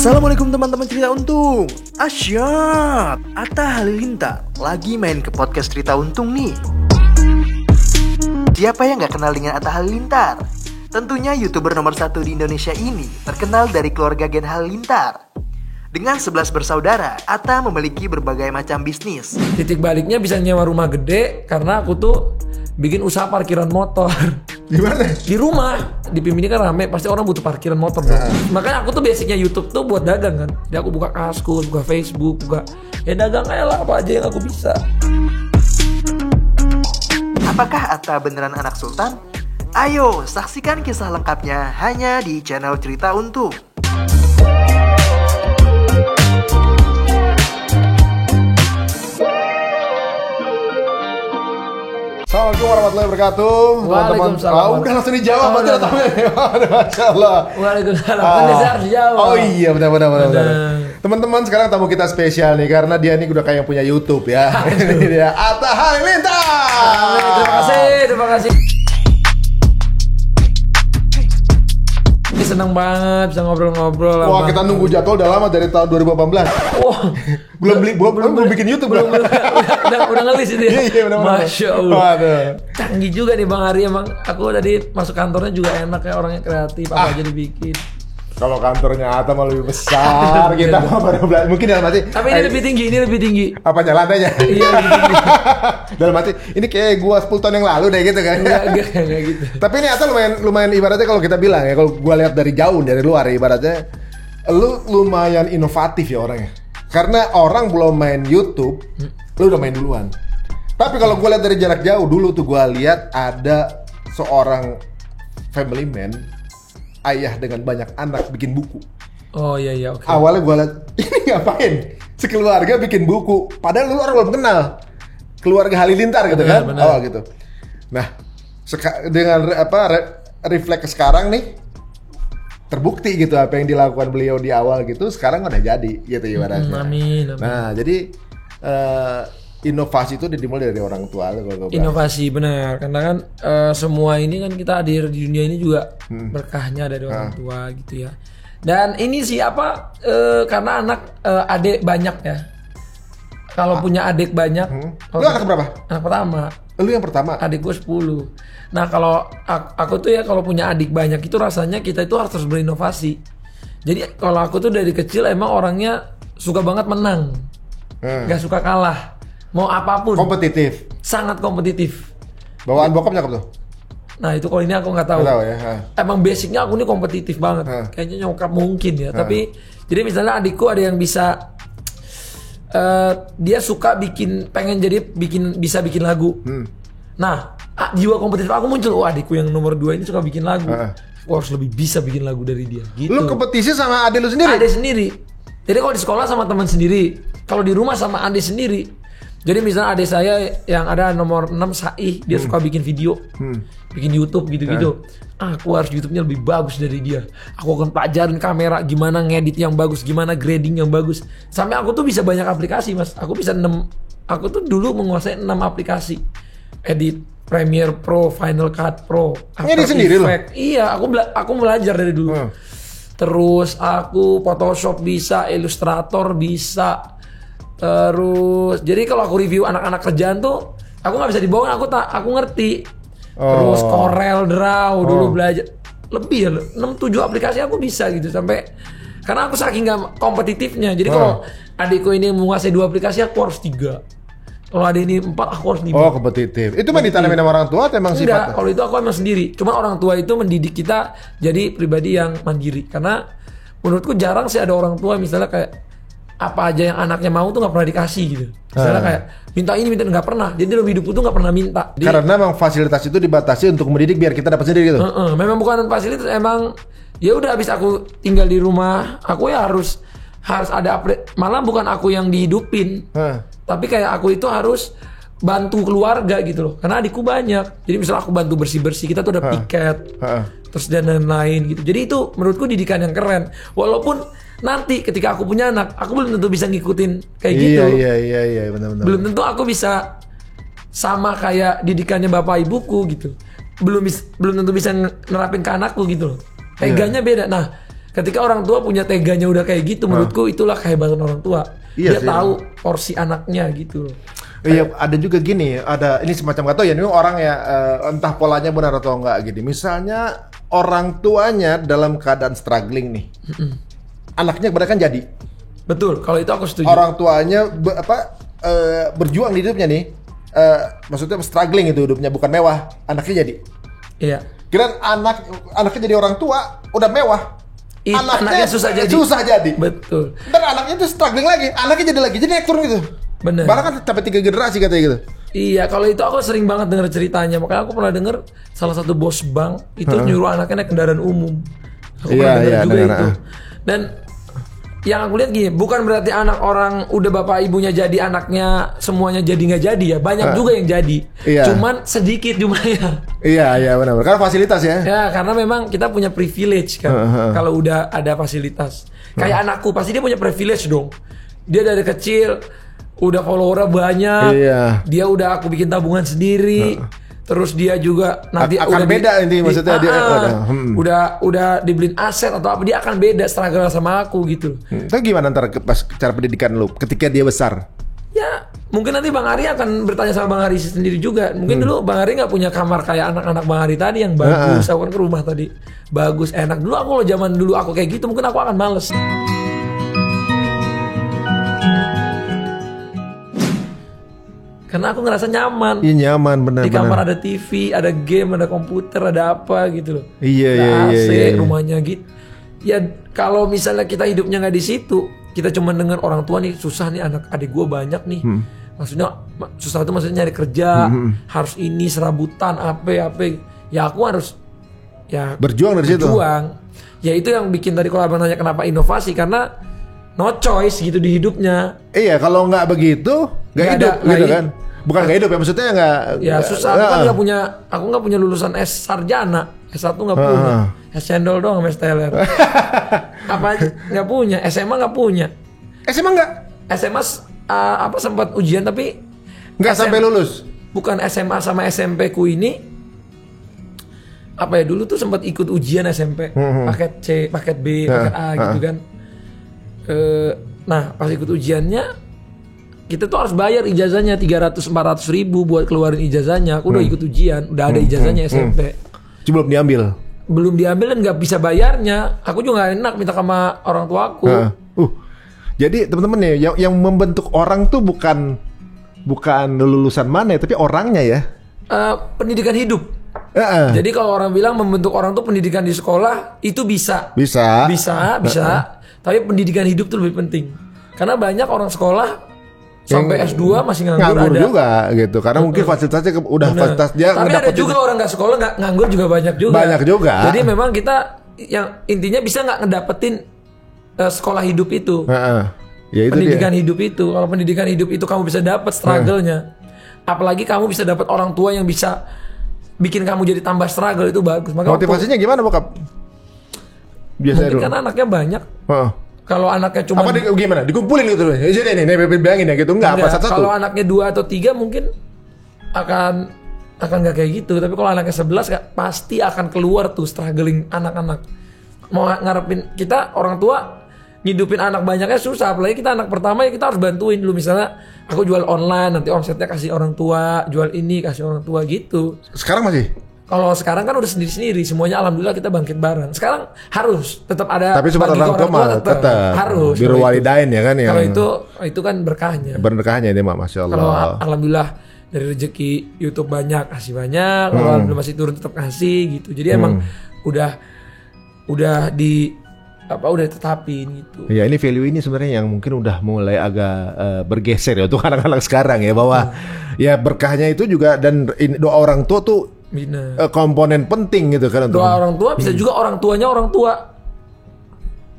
Assalamualaikum teman-teman cerita untung. Asyik, Atta Halilintar lagi main ke podcast cerita untung nih. Siapa yang gak kenal dengan Atta Halilintar? Tentunya YouTuber nomor 1 di Indonesia ini terkenal dari keluarga Gen Halilintar. Dengan 11 bersaudara, Atta memiliki berbagai macam bisnis. Titik baliknya bisa nyewa rumah gede karena aku tuh bikin usaha parkiran motor. Gimana? Di rumah, di PIM ini kan rame, pasti orang butuh parkiran motor dong. Makanya aku tuh basicnya YouTube tuh buat dagang kan. Jadi aku buka Kaskus, buka Facebook, buka dagang aja lah apa aja yang aku bisa. Apakah Atta beneran anak sultan? Ayo saksikan kisah lengkapnya hanya di channel Cerita Untung. Assalamualaikum warahmatullahi wabarakatuh. Waalaikumsalam. Udah langsung dijawab aja tamunya. Masya Allah. Waalaikumsalam. Kan saya harus jawab. Oh iya benar. Teman-teman sekarang tamu kita spesial nih karena dia ini udah kayak yang punya YouTube ya. Ini dia Atta Halilintar. Terima kasih. Ini senang banget bisa ngobrol-ngobrol. Wah, kita nunggu jadwal udah lama dari tahun 2018. Wah, belum bikin YouTube belum udah ngelis ini. Iya, benar. Masya Allah. Canggih juga nih Bang Ari emang. Aku tadi masuk kantornya juga enak ya, orangnya kreatif, apa aja dibikin. Kalau kantornya Atta mah lebih besar, kita mah baru belajar. Mungkin dalam arti. Tapi ini lebih tinggi. Apanya lantainya? Iya, lebih tinggi. Dalam arti ini kayak gua 10 tahun yang lalu deh gitu kan. Enggak gitu. Tapi ini Atta lumayan ibaratnya kalau kita bilang ya, kalau gua lihat dari jauh dari luar ya, ibaratnya lu lumayan inovatif ya orangnya. Karena orang belum main YouTube, lu udah main duluan. Tapi kalau gua lihat dari jarak jauh dulu tuh gua lihat ada seorang family man, ayah dengan banyak anak bikin buku. Oh iya oke. Awalnya gue liat, ini ngapain? Sekeluarga bikin buku. Padahal lu orang belum kenal keluarga Halilintar gitu kan? Benar. Awal gitu. Nah, dengan refleks sekarang nih terbukti gitu apa yang dilakukan beliau di awal gitu sekarang udah jadi gitu ibaratnya. Amin. Nah, jadi inovasi itu dimulai dari orang tua lo. Inovasi benar, karena kan semua ini kan kita hadir di dunia ini juga berkahnya dari orang tua gitu ya. Dan ini sih karena adik banyak ya. Kalau punya adik banyak, lu anak berapa? Anak pertama. Lu yang pertama. Adik gue 10. Nah kalau aku tuh ya kalau punya adik banyak itu rasanya kita itu harus berinovasi. Jadi kalau aku tuh dari kecil emang orangnya suka banget menang, gak suka kalah. Mau apapun. Kompetitif. Sangat kompetitif. Bawaan bokap nyokap tuh? Nah itu kalau ini aku nggak tahu. Ya. Emang basicnya aku ini kompetitif banget. Kayaknya nyokap mungkin ya. Tapi jadi misalnya adikku ada yang bisa, dia suka bisa bikin lagu. Nah jiwa kompetitif aku muncul. Oh adikku yang nomor 2 ini suka bikin lagu. Aku harus lebih bisa bikin lagu dari dia. Gitu. Lu kompetisi sama adik lu sendiri? Adik sendiri. Jadi kalau di sekolah sama teman sendiri. Kalau di rumah sama adik sendiri. Jadi misalnya adik saya yang ada nomor 6 Saih, dia suka bikin video, bikin YouTube gitu-gitu. Aku harus YouTube-nya lebih bagus dari dia. Aku akan pelajarin kamera, gimana ngedit yang bagus, gimana grading yang bagus. Sampai aku tuh bisa banyak aplikasi mas. Aku tuh dulu menguasai 6 aplikasi. Edit, Premiere Pro, Final Cut Pro, After sendiri Effects. Iya, aku belajar dari dulu. Terus aku Photoshop bisa, Illustrator bisa. Terus jadi kalau aku review anak-anak kerjaan tuh aku nggak bisa dibohong, aku ngerti. Terus Corel Draw dulu belajar lebih ya 6-7 aplikasi aku bisa gitu sampai karena aku saking nggak kompetitifnya. Jadi kalau adikku ini menguasai 2 aplikasi aku harus 3. Kalau adik ini 4 aku harus 5. Oh kompetitif. Itu mah ditanamin sama orang tua atau emang sifatnya? Enggak, kalau itu aku emang sendiri. Cuma orang tua itu mendidik kita jadi pribadi yang mandiri. Karena menurutku jarang sih ada orang tua misalnya kayak apa aja yang anaknya mau tuh nggak pernah dikasih gitu. Misalnya kayak minta ini minta nggak pernah. Jadi dalam hidupku tuh nggak pernah minta. Karena memang fasilitas itu dibatasi untuk mendidik biar kita dapat sendiri gitu. Memang bukan fasilitas, emang ya udah habis aku tinggal di rumah, aku ya harus ada malah bukan aku yang dihidupin. Tapi kayak aku itu harus bantu keluarga gitu loh. Karena adikku banyak. Jadi misalnya aku bantu bersih-bersih, kita tuh ada piket. Terus dan lain-lain gitu. Jadi itu menurutku didikan yang keren. Walaupun nanti ketika aku punya anak, aku belum tentu bisa ngikutin kayak gitu. Iya, benar-benar. Belum tentu aku bisa sama kayak didikannya bapak ibuku gitu. Belum tentu bisa nerapin ke anakku gitu loh. Pegangnya beda. Nah, Ketika orang tua punya teganya udah kayak gitu, menurutku itulah kehebatan orang tua. Iya Dia sih. tahu porsi anaknya gitu loh. Iya, ada juga gini, ada ini semacam kata ya, ini orang ya entah polanya benar atau enggak gitu. Misalnya orang tuanya dalam keadaan struggling nih, anaknya kebanyakan jadi. Betul, kalau itu aku setuju. Orang tuanya berjuang di hidupnya nih, maksudnya struggling itu hidupnya bukan mewah, anaknya jadi. Iya. Kira anaknya jadi orang tua udah mewah, Anaknya susah jadi. Susah jadi. Betul. Dan anaknya tuh struggling lagi, anaknya jadi naik turun gitu. Bener. Bahkan kan sampai 3 generasi katanya gitu. Iya, kalau itu aku sering banget denger ceritanya. Makanya aku pernah denger salah satu bos bank itu nyuruh anaknya naik kendaraan umum. Aku pernah denger juga itu. Dan yang aku lihat gini, bukan berarti anak orang udah bapak ibunya jadi anaknya semuanya jadi nggak jadi ya. Banyak juga yang jadi. Iya. Cuman sedikit jumlahnya. Iya benar. Karena fasilitas ya. Ya, karena memang kita punya privilege kan. Kalau udah ada fasilitas. Kayak anakku pasti dia punya privilege dong. Dia dari kecil udah follower banyak. Iya. Dia udah aku bikin tabungan sendiri. Terus dia juga nanti akan beda intinya maksudnya dia udah dibeliin aset atau apa, dia akan beda struggle sama aku gitu. Tapi gimana ntar pas cara pendidikan lu ketika dia besar? Ya mungkin nanti Bang Ari akan bertanya sama Bang Ari sendiri juga. Mungkin dulu Bang Ari nggak punya kamar kayak anak-anak Bang Ari tadi yang bagus. Aku kan ke rumah tadi bagus, enak. Dulu aku loh, zaman dulu aku kayak gitu mungkin aku akan males. Karena aku ngerasa nyaman. Iya nyaman benar. Di kamar ada TV, ada game, ada komputer, ada apa gitu loh. Iya. AC, rumahnya gitu. Ya kalau misalnya kita hidupnya nggak di situ, kita cuma dengar orang tua nih susah nih, anak adik gue banyak nih. Maksudnya susah itu maksudnya nyari kerja, harus ini serabutan apa. Ya aku harus ya berjuang dari situ. Ya itu yang bikin tadi kalau abang nanya kenapa inovasi, karena no choice gitu di hidupnya. Iya, kalau nggak begitu nggak hidup gitu kan. Bukan nggak hidup ya, maksudnya nggak. Ya susah. Aku kan nggak punya lulusan S sarjana, S1 nggak punya, S cendol doang, S teler. Apa aja nggak punya, SMA nggak punya. SMA nggak? SMA sempat ujian tapi nggak sampai lulus. Bukan SMA sama SMP ku ini. Apa ya, dulu tuh sempat ikut ujian SMP, paket C, paket B, paket A gitu kan. Nah pas ikut ujiannya kita tuh harus bayar ijazahnya 300-400 ribu buat keluarin ijazahnya. Aku udah ikut ujian, udah ada ijazahnya SMP. Cuma belum diambil. Dan nggak bisa bayarnya. Aku juga gak enak minta sama orang tua aku. Jadi teman-teman nih, yang membentuk orang tuh bukan lulusan mana ya, tapi orangnya ya. Pendidikan hidup. Jadi kalau orang bilang membentuk orang tuh pendidikan di sekolah itu bisa. Tapi pendidikan hidup tuh lebih penting. Karena banyak orang sekolah sampai S2 masih nganggur ada juga gitu. Karena mungkin fasilitasnya fasilitas dia. Tapi ada juga orang nggak sekolah nggak nganggur juga banyak juga. Jadi memang kita yang intinya bisa nggak ngedapetin sekolah hidup itu. Ya, itu pendidikan hidup itu. Kalau pendidikan hidup itu kamu bisa dapat struggle-nya. Apalagi kamu bisa dapat orang tua yang bisa bikin kamu jadi tambah struggle, itu bagus. Maka motivasinya gimana bokap? Biasanya mungkin kan anaknya banyak. Kalau anaknya cuma gimana? Dikumpulin gitu. Jadi nih bilangin ya gitu. Enggak apa satu-satu. Kalau anaknya 2 atau 3 mungkin akan nggak kayak gitu. Tapi kalau anaknya 11 pasti akan keluar tuh struggling anak-anak. Mau ngarepin kita orang tua ngidupin anak banyaknya susah, apalagi kita anak pertama ya kita harus bantuin dulu. Misalnya aku jual online, nanti omsetnya kasih orang tua, jual ini kasih orang tua gitu. Sekarang masih? Kalau sekarang kan udah sendiri-sendiri, semuanya alhamdulillah kita bangkit bareng. Sekarang harus tetap ada. Tapi cuma orang tua tetap harus. Biru walidain ya kan ya. Kalau itu kan berkahnya. Berkahnya ini masya Allah. Kalau alhamdulillah dari rezeki YouTube banyak kasih banyak, kalau alhamdulillah masih turun tetap kasih gitu. Jadi emang udah tetapin gitu. Ya ini value ini sebenarnya yang mungkin udah mulai agak bergeser ya untuk anak-anak sekarang ya, bahwa ya berkahnya itu juga, dan doa orang tua tuh komponen penting gitu kan. Doa orang tua bisa juga orang tuanya orang tua.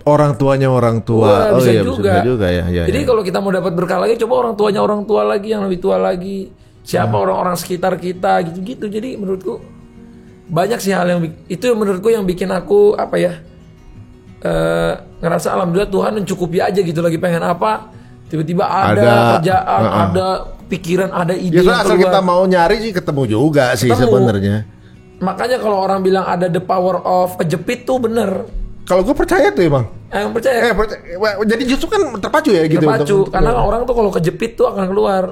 Orang tuanya orang tua. Bisa iya, juga. Bisa juga ya. Jadi kalau kita mau dapat berkah lagi, coba orang tuanya orang tua lagi, yang lebih tua lagi. Siapa orang-orang sekitar kita gitu-gitu. Jadi menurutku banyak sih hal yang itu menurutku yang bikin aku ngerasa alhamdulillah Tuhan mencukupi aja gitu. Lagi pengen apa, tiba-tiba ada kerjaan, ada pikiran, ada ide. Ya asal kita mau nyari sih ketemu juga sih sebenarnya. Makanya kalau orang bilang ada the power of kejepit tuh bener. Kalau gue percaya tuh emang. Emang percaya? Jadi justru kan terpacu ya gitu. Terpacu, karena orang tuh kalau kejepit tuh akan keluar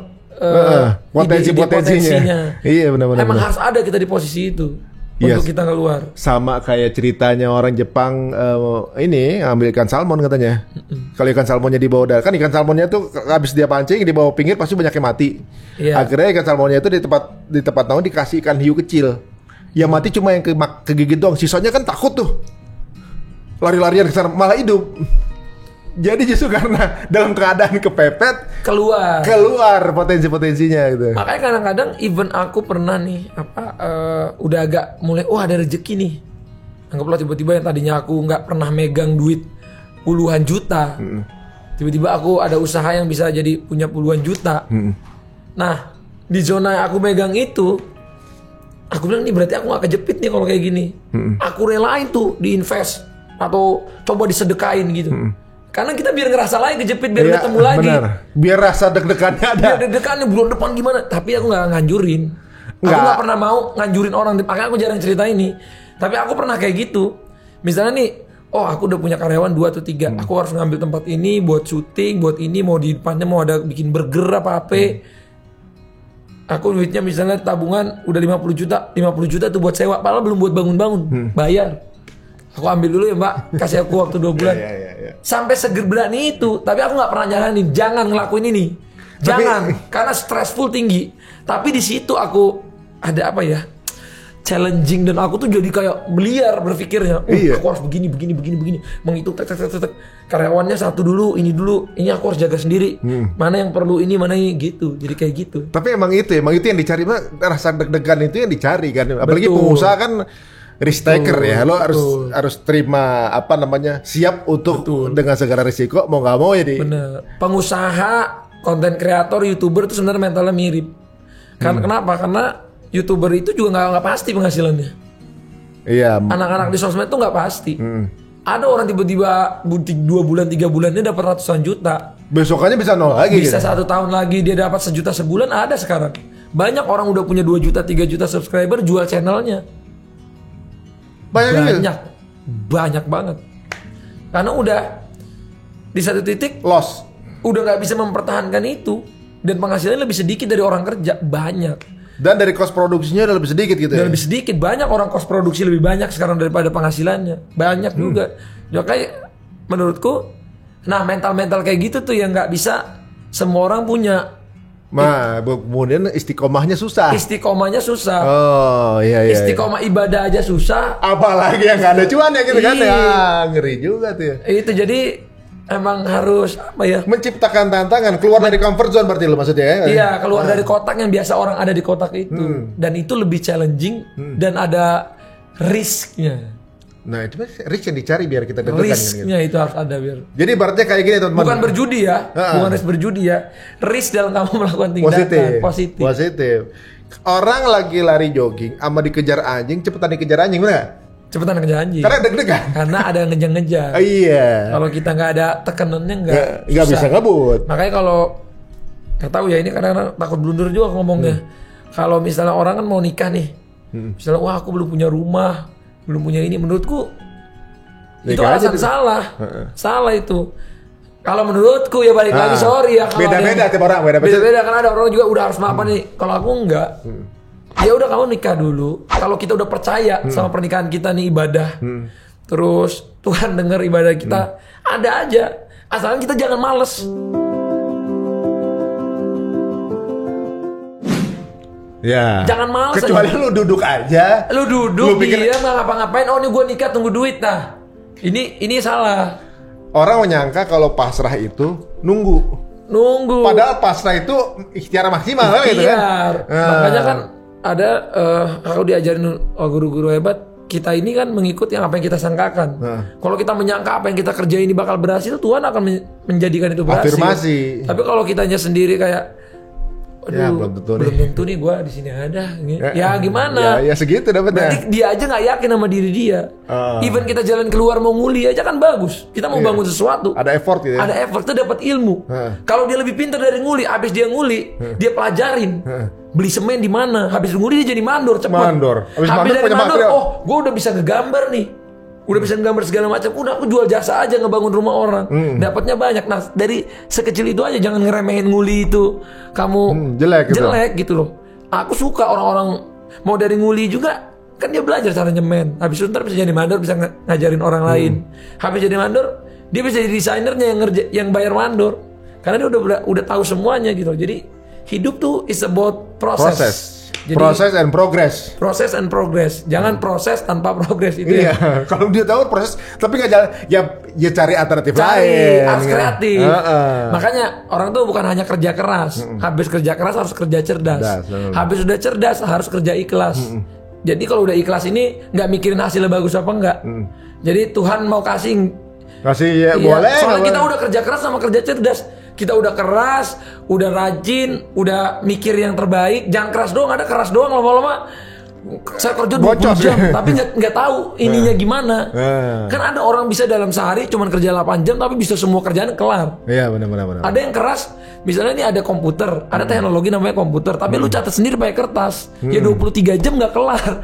potensinya. Iya benar-benar. Emang harus ada kita di posisi itu untuk kita keluar. Sama kayak ceritanya orang Jepang ini ambil ikan salmon katanya. Kalau ikan salmonnya dibawa kan ikan salmonnya tuh habis dia pancing di bawah pinggir pasti banyak yang mati. Iya. Akhirnya ikan salmonnya itu di tempat naung dikasih ikan hiu kecil. Yang mati cuma yang kegigit doang. Sisanya kan takut tuh. Lari-larian ke sana malah hidup. Jadi justru karena dalam keadaan kepepet keluar potensinya gitu. Makanya kadang-kadang even aku pernah nih udah agak mulai ada rezeki nih. Anggaplah tiba-tiba yang tadinya aku nggak pernah megang duit puluhan juta. Tiba-tiba aku ada usaha yang bisa jadi punya puluhan juta. Nah, di zona yang aku megang itu aku bilang nih berarti aku gak kejepit nih kalau kayak gini. Aku relain tuh diinvest atau coba disedekain gitu. Karena kita biar ngerasa lagi kejepit, biar ketemu lagi. Benar. Biar rasa deg-degannya ada. Biar deg-degannya bulan depan gimana. Tapi aku gak nganjurin. Aku gak pernah mau nganjurin orang. Makanya aku jarang cerita ini. Tapi aku pernah kayak gitu. Misalnya nih, aku udah punya karyawan 2 atau 3. Aku harus ngambil tempat ini buat syuting, buat ini mau di depannya mau ada bikin burger apa-apa. Aku duitnya misalnya tabungan udah 50 juta. 50 juta tuh buat sewa. Padahal belum buat bangun-bangun. Bayar. Aku ambil dulu ya mbak. Kasih aku waktu 2 bulan. Sampai seger berani itu. Tapi aku gak pernah nyaranin. Jangan ngelakuin ini. Jangan. Karena stressful tinggi. Tapi di situ aku ada challenging. Dan aku tuh jadi kayak beliar berpikirnya. Aku harus begini. Menghitung tek. Karyawannya satu dulu. Ini dulu. Ini aku harus jaga sendiri. Mana yang perlu ini. Mana ini gitu. Jadi kayak gitu. Tapi emang itu yang dicari. Rasa deg-degan itu yang dicari kan. Apalagi pengusaha kan risk taker ya. Lo harus terima siap untuk dengan segala risiko. Mau nggak mau jadi. Bener. Pengusaha, konten kreator, YouTuber itu sebenarnya mentalnya mirip. Karena kenapa? Karena YouTuber itu juga nggak pasti penghasilannya. Iya. Anak-anak di sosmed itu nggak pasti. Ada orang tiba-tiba 2 bulan 3 bulan dia dapat ratusan juta. Besokannya bisa nol lagi. Bisa 1 tahun lagi dia dapat 1 juta sebulan, ada sekarang. Banyak orang udah punya 2 juta 3 juta subscriber jual channelnya. Banyak banget. Karena udah di satu titik loss. Udah nggak bisa mempertahankan itu dan penghasilannya lebih sedikit dari orang kerja. Banyak. Dan dari cost produksinya udah lebih sedikit gitu ya? Lebih sedikit. Banyak orang cost produksi lebih banyak sekarang daripada penghasilannya. Banyak juga. Makanya menurutku, mental-mental kayak gitu tuh yang nggak bisa semua orang punya. Kemudian istiqomahnya susah. Oh iya. Istiqomah ibadah aja susah. Apalagi yang nggak ada cuan ya gitu kan ya. Ngeri juga tuh ya. Itu jadi emang harus menciptakan tantangan, keluar dari comfort zone berarti lo maksudnya ya? Iya, keluar dari kotak yang biasa orang ada di kotak itu. Dan itu lebih challenging dan ada risknya. Nah itu risk yang dicari biar kita deg-degan. Risknya itu harus ada biar. Jadi berarti kayak gini teman-teman. Bukan berjudi ya, bukan risk berjudi ya. Risk dalam kamu melakukan tindakan positif. Orang lagi lari jogging, sama dikejar anjing, cepetan dikejar anjing, bener? Cepetan ngejar anjing. Karena deg-degan. Karena ada yang ngejar-ngejar. Iya. Kalau kita nggak ada tekanannya nggak bisa ngebut. Makanya kalau nggak tahu ya ini kadang-kadang takut blunder juga ngomongnya. Kalau misalnya orang kan mau nikah nih, misalnya aku belum punya rumah, belum punya ini, menurutku itu alasan salah. Salah itu. Kalau menurutku ya balik lagi sorry ya. Beda-beda tiap orang. Beda-beda kan ada orang juga udah harus mapan nih. Kalau aku enggak. Ya udah kamu nikah dulu. Kalau kita udah percaya sama pernikahan kita nih ibadah, terus Tuhan dengar ibadah kita, ada aja. Asalkan kita jangan males. Ya. Jangan males. Kecuali aja. Lu duduk aja. Lu duduk dia nggak ngapa-ngapain. Oh ini gue nikah tunggu duit. Nah ini salah. Orang menyangka kalau pasrah itu nunggu. Padahal pasrah itu ikhtiar maksimal gitu kan. Makanya kan ada aku diajarin guru-guru hebat, kita ini kan mengikut yang apa yang kita sangkakan. Kalau kita menyangka apa yang kita kerjain ini bakal berhasil, Tuhan akan menjadikan itu berhasil. Afirmasi. Tapi kalau kitanya sendiri kayak belum tentu nih gue di sini ada. Ya gimana? Ya segitu dapetnya. Berarti dia aja nggak yakin sama diri dia. Even kita jalan keluar mau nguli aja kan bagus. Kita mau bangun sesuatu. Ada effort gitu ya. Ada effort, itu dapat ilmu. Kalau dia lebih pintar dari nguli, habis dia nguli, dia pelajarin. Beli semen di mana? Habis nguli dia jadi mandor cepat. Habis dari punya mandor, material. gue udah bisa ngegambar nih. udah bisa gambar segala macam, udah aku jual jasa aja ngebangun rumah orang, dapatnya banyak. Nah dari sekecil itu aja, jangan ngeremehin nguli itu kamu jelek gitu loh. Aku suka orang-orang mau dari nguli juga kan dia belajar cara nyemen, habis itu ntar bisa jadi mandor, bisa ngajarin orang lain. Habis jadi mandor dia bisa jadi desainernya yang bayar mandor, karena dia udah tahu semuanya gitu. Jadi hidup tuh is about proses. Jadi, proses and progress. Proses and progress. Jangan proses tanpa progress itu. Iya, kalau dia tahu proses tapi nggak jalan, ya cari alternatif lain. Harus kreatif. Makanya orang tuh bukan hanya kerja keras. Habis kerja keras harus kerja cerdas. Habis udah cerdas harus kerja ikhlas. Jadi kalau udah ikhlas ini nggak mikirin hasilnya bagus apa enggak. Jadi Tuhan mau kasih ya, boleh. Soalnya kita udah kerja keras sama kerja cerdas. Kita udah keras, udah rajin, udah mikir yang terbaik. Jangan keras doang, ada keras doang lama-lama saya kerja 20 jam tapi nggak tahu ininya gimana. Kan ada orang bisa dalam sehari cuman kerja 8 jam tapi bisa semua kerjaan kelar. Iya benar. Ada yang keras, misalnya ini ada komputer, ada teknologi namanya komputer, tapi lu catat sendiri pakai kertas. Ya 23 jam nggak kelar.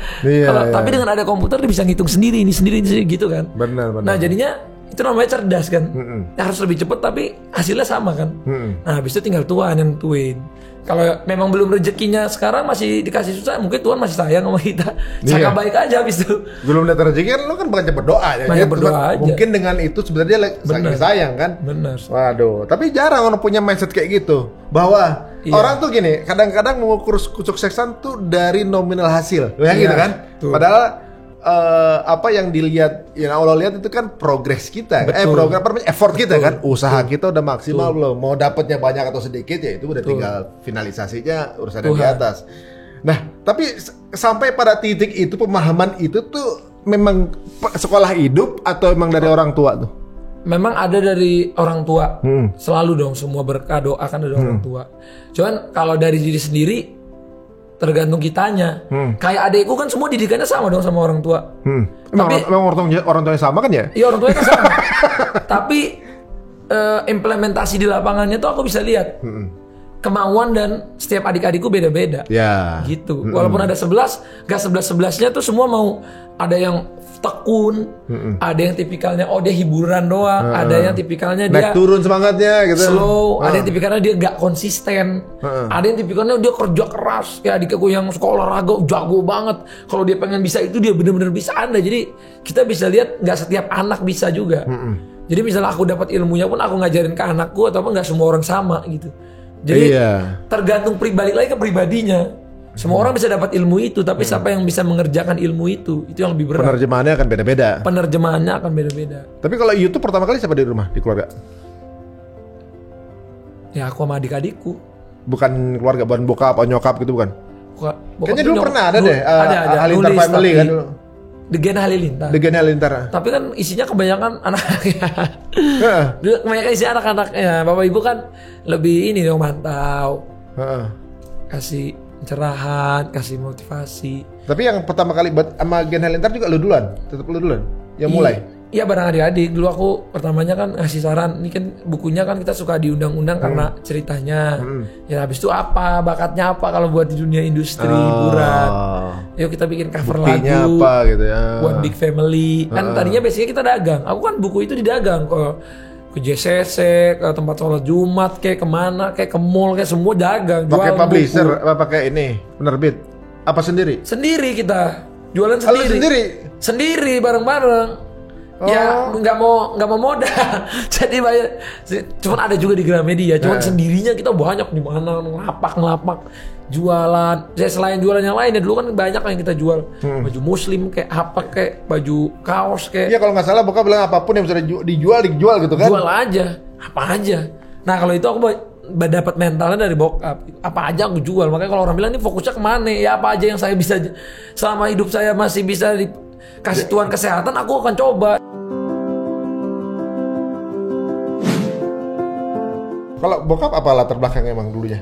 Tapi dengan ada komputer dia bisa ngitung sendiri ini sendiri gitu kan. Benar. Nah jadinya itu namanya cerdas kan. Harus lebih cepat tapi hasilnya sama kan. Nah habis itu tinggal Tuhan yang nentuin. Kalau memang belum rezekinya sekarang masih dikasih susah, mungkin Tuhan masih sayang sama kita. Sangka baik aja habis itu. Belum datang rezeki kan lu kan banyak berdoa ya. Banyak berdoa aja. Mungkin dengan itu sebenarnya dia sayang kan. Benar. Waduh, tapi jarang orang punya mindset kayak gitu. Bahwa orang tuh gini, kadang-kadang mengukur kesuksesan tuh dari nominal hasil. Gitu kan? Tuh. Padahal apa yang dilihat, yang Allah lihat itu kan progres kita, effort kita kan, usaha kita udah maksimal belum, mau dapatnya banyak atau sedikit ya itu udah tinggal finalisasinya urusan di atas. Nah, tapi sampai pada titik itu pemahaman itu tuh memang sekolah hidup atau memang dari orang tua tuh? Memang ada dari orang tua, selalu dong semua berkah doa kan dari orang tua. Cuman kalau dari diri sendiri tergantung kitanya. Kayak adekku kan semua didikannya sama dong sama orang tua. Tapi emang orang tuanya sama kan ya? Iya orang tuanya kan sama. Tapi implementasi di lapangannya tuh aku bisa lihat. Kemauan dan setiap adik-adikku beda-beda. Ya. Gitu. Walaupun ada 11, gak 11-11-nya tuh semua mau, ada yang tekun, ada yang tipikalnya dia hiburan doang, ada yang tipikalnya dia naik turun semangatnya gitu. Slow, ada yang tipikalnya dia gak konsisten, ada yang tipikalnya dia kerja keras. Kayak adikku yang sekolah olahraga jago banget. Kalau dia pengen bisa itu dia bener-bener bisa ada. Jadi kita bisa lihat gak setiap anak bisa juga. Jadi misalnya aku dapat ilmunya pun aku ngajarin ke anakku atau gak semua orang sama gitu. Jadi tergantung balik lagi ke pribadinya. Semua orang bisa dapat ilmu itu, tapi siapa yang bisa mengerjakan ilmu itu yang lebih berat. Penerjemahannya akan beda-beda. Tapi kalau YouTube pertama kali siapa di rumah, di keluarga? Ya aku sama adik-adikku. Bukan keluarga, bukan bokap atau nyokap gitu bukan? Kayaknya dulu pernah ada deh. Ada. Halilintar Nulis, family kan dulu. The Gen Halilintar. Tapi kan isinya kebanyakan anak-anaknya. Kebanyakan isi anak-anaknya. Bapak ibu kan lebih ini dong mantau. Kasih pencerahan, kasih motivasi. Tapi yang pertama kali buat sama Gen Halilintar juga lu duluan? Tetap lu duluan? Yang mulai? Iya bareng adik-adik. Dulu aku pertamanya kan ngasih saran. Ini kan bukunya kan kita suka diundang-undang karena ceritanya. Ya habis itu apa, bakatnya apa kalau buat di dunia industri hiburan. Yuk kita bikin cover buktinya lagu. Apa gitu ya. One Big Family. Kan tadinya biasanya kita dagang. Aku kan buku itu didagang ke JCC, ke tempat sholat Jumat, kayak kemana, kayak ke mall, kayak semua dagang. Pakai publisher, apa pakai ini penerbit? Apa sendiri? Sendiri kita jualan sendiri. Sendiri bareng-bareng. Ya nggak mau modal. Jadi banyak. Cuman ada juga di Gramedia. Cuman sendirinya kita banyak di mana ngelapak jualan. Selain jualan yang lain ya dulu kan banyak yang kita jual. Baju muslim kayak apa kayak baju kaos kayak. Iya kalau nggak salah bokap bilang apapun yang bisa dijual gitu kan. Jual aja, apa aja. Nah kalau itu aku dapat mentalnya dari bokap. Apa aja aku jual. Makanya kalau orang bilang ini fokusnya kemana? Ya apa aja yang saya bisa selama hidup saya masih bisa kasih Tuhan kesehatan, aku akan coba. Kalau bokap apa latar belakang emang dulunya?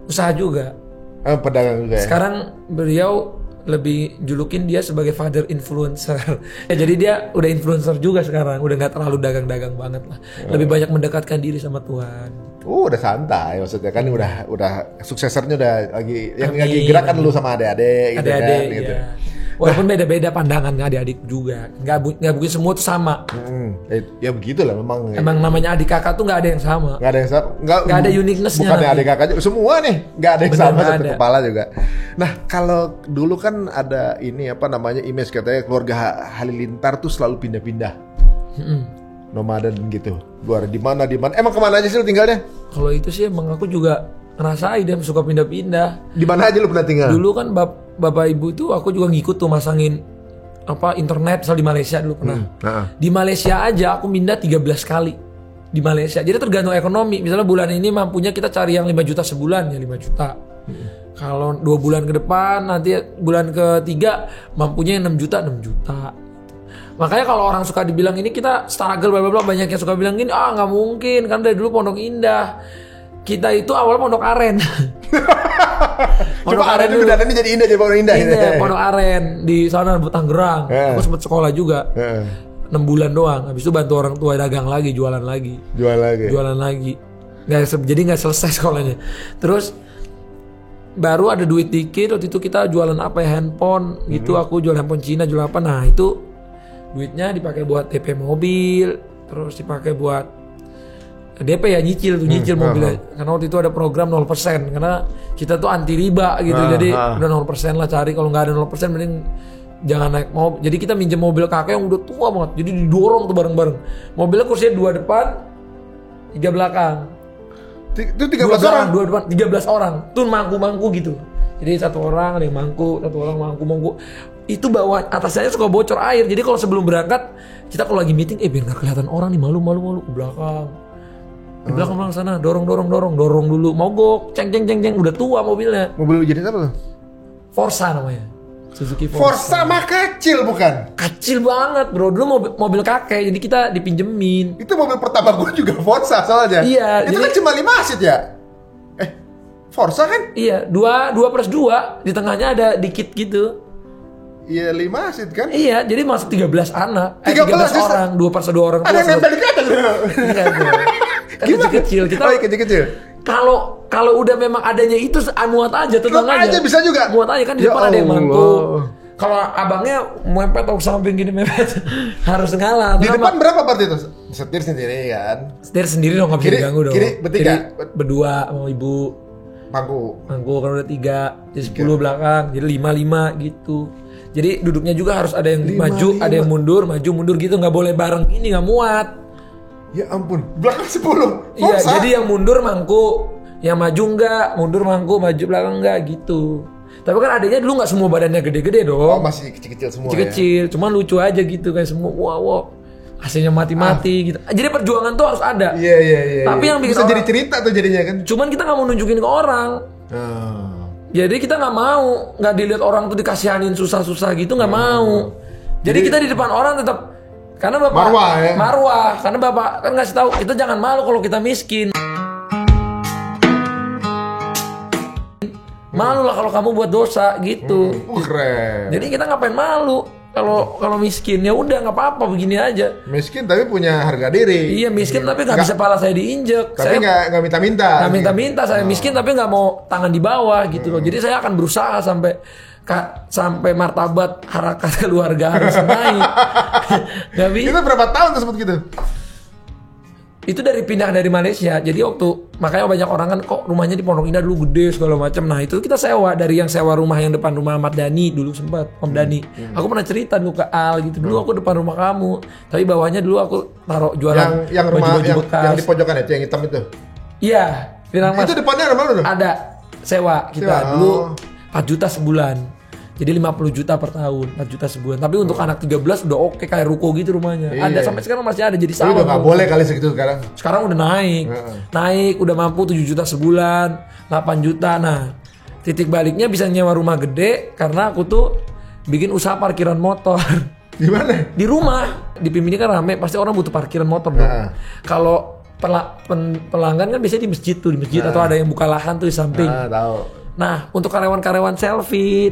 Usaha juga. Pedagang juga ya? Sekarang beliau lebih julukin dia sebagai father influencer. Ya, jadi dia udah influencer juga sekarang. Udah gak terlalu dagang-dagang banget lah. Lebih banyak mendekatkan diri sama Tuhan. Udah santai maksudnya kan udah suksesornya udah lagi yang lagi gerak kan lu sama adik-adik gitu kan gitu. Walaupun beda-beda pandangan adik-adik juga. Nggak mungkin semua tuh sama. Ya begitulah memang. Emang namanya adik kakak tuh nggak ada yang sama. Nggak ada yang sama. Nggak ada uniqueness-nya. Bukan nanti. adik kakak juga. Semua nih nggak ada yang Bener, sama nggak satu ada. kepala juga. Nah kalau dulu kan ada ini apa namanya image katanya keluarga Halilintar tuh selalu pindah-pindah. Nomaden gitu. Luar di mana. Emang kemana aja sih lu tinggalnya? Kalau itu sih emang aku juga ngerasain dia suka pindah-pindah. Di mana aja lu pernah tinggal? Dulu kan bapak ibu tuh aku juga ngikut tuh masangin internet misal di Malaysia dulu pernah. Di Malaysia aja aku pindah 13 kali di Malaysia. Jadi tergantung ekonomi. Misalnya bulan ini mampunya kita cari yang 5 juta sebulan ya 5 juta. Kalau 2 bulan ke depan nanti bulan ketiga mampunya yang 6 juta 6 juta. Makanya kalau orang suka dibilang ini kita struggle bla bla bla, banyak yang suka bilang gini, nggak mungkin kan dari dulu Pondok Indah. Kita itu awal Pondok Aren. Coba Aren itu datangnya jadi indah jadi Pondok Indah. Iya, Pondok Aren di sana di Tangerang. Aku sempat sekolah juga. 6 bulan doang. Habis itu bantu orang tua dagang lagi, jualan lagi. Jualan lagi. Jadi nggak selesai sekolahnya. Terus baru ada duit dikit waktu itu kita jualan apa ya, handphone gitu. Aku jual handphone Cina, jual apa. Nah itu duitnya dipakai buat DP mobil. Terus dipakai buat DP ya nyicil mobilnya. Karena waktu itu ada program 0% karena kita tuh anti riba gitu. Jadi udah 0% lah cari, kalau nggak ada 0% mending jangan naik mobil. Jadi kita minjem mobil kakek yang udah tua banget. Jadi didorong tuh bareng-bareng. Mobilnya kursinya 2 depan, 3 belakang. Itu 13 orang? 2 depan, 13 orang. Tuh mangku-mangku gitu. Jadi satu orang ada yang mangku, satu orang mangku. Itu bawah atasnya suka bocor air. Jadi kalau sebelum berangkat kita kalau lagi meeting biar nggak kelihatan orang nih, malu ke belakang. Di belakang sana dorong dulu mogok ceng udah tua mobilnya. Mobil jenis apa tuh? Forza namanya, Suzuki Forza mah kecil bukan? Kecil banget bro, dulu mobil kakek jadi kita dipinjemin. Itu mobil pertama gue juga Forza soalnya. Iya. Itu kan cuma 5 seat ya? Forza kan? Iya 2+2 di tengahnya ada dikit gitu. Iya 5 seat kan? Iya jadi masuk 13 anak 13 orang 2+2 orang. Ada yang nempel di atas. Iya bro. Kan kecil kita. Kecil. Kalau udah memang adanya itu muat aja, tenang aja. Bisa juga. Muat aja kan di depan ada yang mangku. Kalau abangnya mepet atau samping gini mepet harus ngalah. Di depan berapa berarti itu? Setir sendiri kan? Setir sendiri dong, nggak bisa diganggu dong. Kiri bertiga? Berdua sama ibu. Mangku kalau udah 3, jadi 10 belakang, jadi 5 gitu. Jadi duduknya juga harus ada yang maju, ada yang maju mundur gitu, nggak boleh bareng ini, nggak muat. Ya ampun, belakang 10. Iya, jadi yang mundur mangku, yang maju enggak, mundur mangku, maju belakang enggak gitu. Tapi kan adanya dulu nggak semua badannya gede-gede dong. Oh, masih kecil-kecil semua. Kecil-kecil, cuman lucu aja gitu kayak semua. Wow. Hasilnya mati-mati gitu. Jadi perjuangan tuh harus ada. Iya. Tapi yang bikin bisa jadi cerita tuh jadinya kan. Cuman kita nggak mau nunjukin ke orang. Jadi kita nggak dilihat orang tuh dikasihanin susah-susah gitu, nggak mau. Jadi kita di depan orang tetap karena bapak marwah, karena bapak kan ngasih tahu kita jangan malu kalau kita miskin. Malu lah kalau kamu buat dosa gitu. Keren. Jadi kita ngapain malu kalau miskin, ya udah nggak apa-apa begini aja. Miskin tapi punya harga diri. Iya miskin tapi nggak bisa pala saya diinjek. Tapi nggak minta-minta. Nggak minta-minta, saya miskin tapi nggak mau tangan di bawah gitu loh. Jadi saya akan berusaha sampai martabat harakat keluarga harus naik. Gak bisa. Itu berapa tahun tersebut gitu? Itu dari pindah dari Malaysia. Jadi makanya banyak orang kan kok rumahnya di Pondok Indah dulu gede segala macam. Nah itu kita sewa dari yang sewa rumah yang depan rumah Ahmad Dhani dulu sempat Om Dhani. Aku pernah cerita dulu ke Al gitu. Dulu aku depan rumah kamu. Tapi bawahnya dulu aku taruh jualan yang rumah baju bekas. Yang di pojokan itu yang hitam itu. Iya, Pirang Mas. Itu depannya rumah lu? Ada sewa kita dulu 4 juta sebulan. Jadi 50 juta per tahun, 4 juta sebulan. Tapi untuk anak 13 udah oke kayak ruko gitu rumahnya. Iya. Ada sampai sekarang masih ada jadi Tapi sawah. udah nggak boleh kali segitu sekarang. Sekarang udah naik. Naik udah mampu 7 juta sebulan, 8 juta. Nah, titik baliknya bisa nyewa rumah gede karena aku tuh bikin usaha parkiran motor. Di mana? Di rumah. Di PIM ini kan rame, pasti orang butuh parkiran motor dong. Kalau pelanggan kan biasanya di masjid tuh, atau ada yang buka lahan tuh di samping. Tahu. Nah, untuk karyawan-karyawan selfie,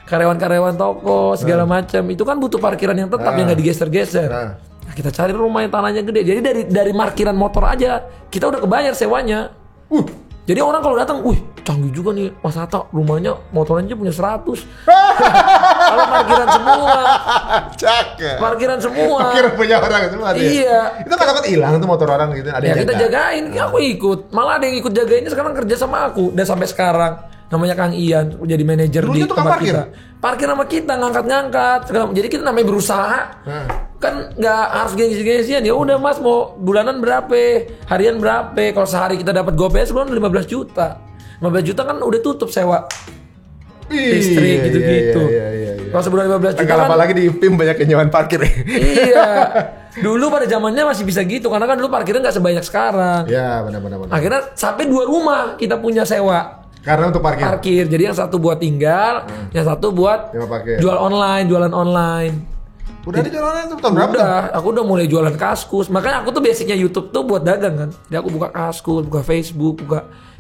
karyawan-karyawan toko segala macam, itu kan butuh parkiran yang tetap yang nggak digeser-geser. Nah, kita cari rumah yang tanahnya gede. Jadi dari parkiran motor aja kita udah kebayar sewanya. Jadi orang kalau datang, canggih juga nih Mas Hatta, rumahnya motornya aja punya 100. Kalau parkiran semua. Cakep. Parkiran semua. Parkiran punya orang semua dia. Iya. Itu kan takut hilang tuh motor orang gitu. Ada Ya yang kita jaga. jagain, aku ikut. Malah ada yang ikut jagainnya sekarang kerja sama aku. Dan sampai sekarang namanya Kang Ian jadi manajer Dulunya di tukang tempat parkir? kita. Parkir sama kita ngangkat-ngangkat. Jadi kita namanya berusaha. Kan nggak harus gengsi-gengsian. Ya udah Mas mau bulanan berapa? Harian berapa? Kalau sehari kita dapat gopay sebulan 15 juta. 15 juta kan udah tutup sewa listrik gitu-gitu. Iya. Kalau sebulan 15 juta Kalau kan apalagi di PIM banyak penyewaan parkir. iya. Dulu pada zamannya masih bisa gitu karena kan dulu parkirnya nggak sebanyak sekarang. Ya benar. Akhirnya sampai 2 rumah kita punya sewa Karena untuk parkir. Jadi yang satu buat tinggal, yang satu buat Sewa parkir. jualan online. Udah ada jualan tuh tahun berapa? Udah, aku udah mulai jualan kaskus. Makanya aku tuh basicnya YouTube tuh buat dagang kan. Jadi aku buka kaskus, buka Facebook,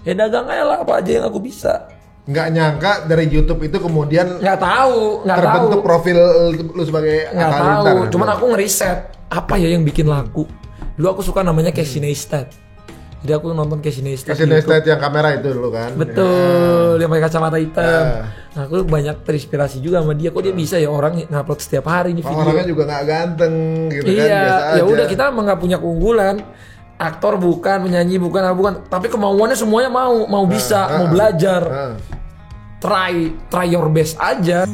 dagang aja lah apa aja yang aku bisa. Nggak nyangka dari YouTube itu kemudian Nggak tahu. terbentuk profil lu sebagai Nggak Atta tahu. Halilintar. Cuman aku ngeriset apa ya yang bikin laku. Dulu aku suka namanya Casey Neistat. Jadi aku nonton Casey Neistat. Kasih Neistat yang kamera itu dulu kan. Betul, dia pakai kacamata hitam. Nah, aku banyak terinspirasi juga sama dia. Kok dia bisa ya orang ngupload setiap hari nih video. Orangnya juga nggak ganteng gitu kan. Iya, Biasa ya aja. udah kita emang nggak punya keunggulan. Aktor bukan, penyanyi bukan, tapi kemauannya semuanya mau bisa, mau belajar. Try your best aja.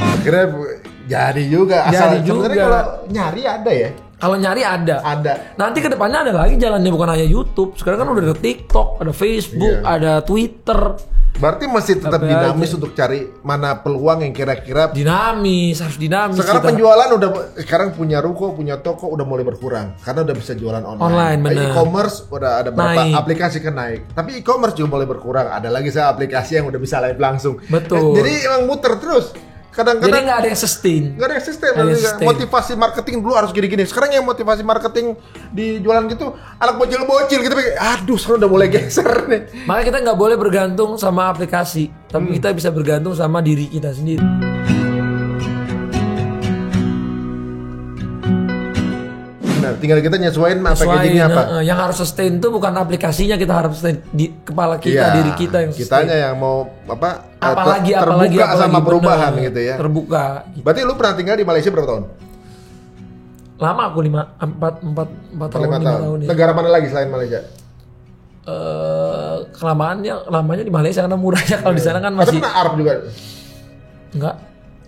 Akhirnya jadi juga. Asal Jadi juga. sebenarnya kalau nyari ada ya. Kalau nyari ada. Ada. Nanti kedepannya ada lagi jalannya, bukan hanya YouTube. Sekarang kan udah ada TikTok, ada Facebook, Iya. ada Twitter. Berarti masih tetap Tapi dinamis aja. untuk cari mana peluang yang kira-kira. Harus dinamis. Sekarang kita. penjualan sekarang punya ruko, punya toko udah mulai berkurang karena udah bisa jualan online. Online, bener. E-commerce udah ada beberapa Naik. aplikasi kan naik. Tapi e-commerce juga mulai berkurang. Ada lagi saya aplikasi yang udah bisa live langsung. Betul. Jadi emang muter terus. Jadi Kadang-kadang nggak ada yang sustain. nggak ada yang sistem. Nggak ada yang Juga. sustain. Motivasi marketing dulu harus gini-gini. Sekarang yang motivasi marketing di jualan gitu anak bocil-bocil gitu. Aduh, sekarang udah mulai geser nih. Makanya kita nggak boleh bergantung sama aplikasi, tapi kita bisa bergantung sama diri kita sendiri. Nah, tinggal kita nyesuaiin packagingnya apa. Yang harus sustain itu bukan aplikasinya, kita harus sustain di kepala kita, Iya, diri kita yang sustain. kitanya yang mau apa? Apalagi sama perubahan bener. gitu ya. Terbuka. Berarti lu pernah tinggal di Malaysia berapa tahun? Lama aku 4 tahun, 5 tahun ya. Negara mana lagi selain Malaysia? Lamanya di Malaysia karena murahnya. Kalau di sana kan Atau masih pernah Arab juga? enggak.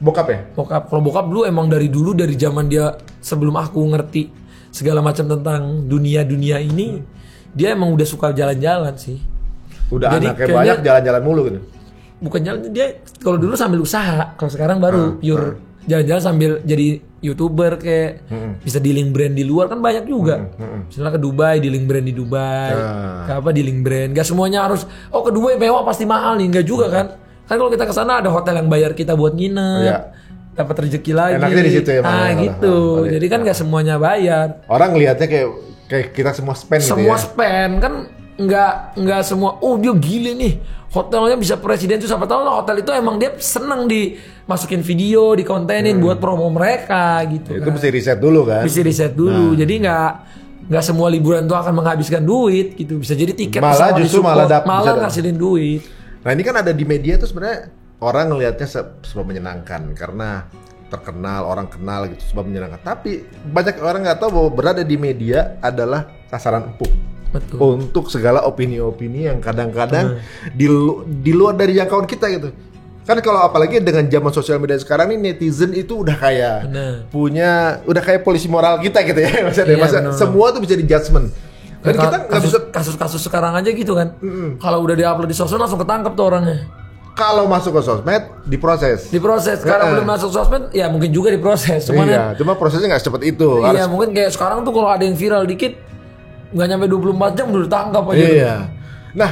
Bokap ya? Bokap, kalau bokap dulu emang dari zaman dia sebelum aku ngerti segala macam tentang dunia ini, dia emang udah suka jalan-jalan sih. Udah Jadi anaknya kayaknya- banyak jalan-jalan mulu gitu. Bukan jalan, dia kalau dulu sambil usaha, kalau sekarang baru pure jalan-jalan sambil jadi YouTuber kayak bisa dealing brand di luar kan banyak juga. Misalnya ke Dubai, dealing brand di Dubai, ke apa dealing brand. Gak semuanya harus ke Dubai mewah pasti mahal nih, enggak juga kan? Kan kalau kita ke sana ada hotel yang bayar kita buat nginep. Iya. Dapat rezeki lagi. Enaknya di situ ya, Nah, malah. gitu. Jadi kan nggak semuanya bayar. Orang ngelihatnya kayak kita semua spend gitu Semua ya. spend kan nggak semua. Oh dia gile nih. Hotelnya bisa presiden tuh, siapa tahu lah hotel itu emang dia seneng dimasukin video, dikontenin buat promo mereka gitu. Itu kan. mesti riset dulu kan. Bisa riset dulu. Jadi nggak semua liburan tuh akan menghabiskan duit gitu. Bisa jadi tiket Malah pesawat justru disupport, malah malah bisa ngasilin duit. Nah ini kan ada di media tuh sebenarnya orang ngelihatnya sebab menyenangkan karena terkenal, orang kenal gitu sebab menyenangkan. Tapi banyak orang nggak tahu bahwa berada di media adalah sasaran empuk. Betul. Untuk segala opini-opini yang kadang-kadang di luar dari jangkauan kita gitu. Kan kalau apalagi dengan zaman sosial media sekarang nih netizen itu udah kayak Bener. udah kayak polisi moral kita gitu ya. Maksudnya Iya, bener. semua tuh bisa di judgment. Dan kita nggak bisa kasus-kasus sekarang aja gitu kan. Kalau udah diupload di sosmed langsung ketangkep tuh orangnya. kalau masuk ke sosmed diproses. Diproses. Sekarang belum masuk sosmed, ya mungkin juga diproses. Cuman Iya, cuma prosesnya nggak secepat itu. iya, mungkin kayak sekarang tuh kalau ada yang viral dikit nggak nyampe 24 jam udah ditangkap aja. Iya. Nah,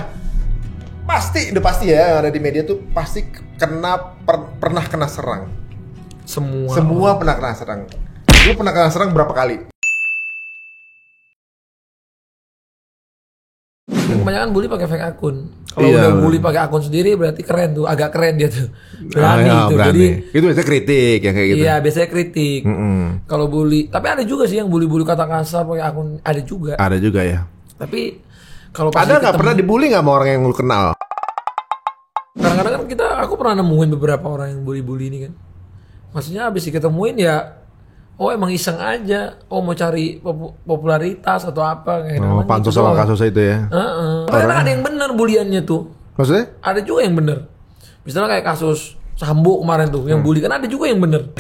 udah pasti ya yang ada di media tuh pasti pernah kena serang. Semua pernah kena serang. Lu pernah kena serang berapa kali? Kebanyakan bully pakai fake akun. Kalau Iya, udah bully pakai akun sendiri berarti keren tuh, agak keren dia tuh. Berani tuh. Jadi itu biasanya kritik yang kayak gitu. iya, biasanya kritik. Kalau bully, tapi ada juga sih yang bully-bully kata kasar pakai akun, ada juga. Ada juga ya. Tapi kalau pas Ada nggak ketemu- pernah dibully nggak sama orang yang lu kenal? kadang-kadang kan aku pernah nemuin beberapa orang yang bully-bully ini kan. Maksudnya abis diketemuin ya, oh emang iseng aja, oh mau cari popularitas atau apa kayak Oh, pansos sama kasus itu ya. Karena ada yang bener buliannya tuh. Maksudnya? Ada juga yang bener. Misalnya kayak kasus Sambo kemarin tuh, yang bully kan ada juga yang bener.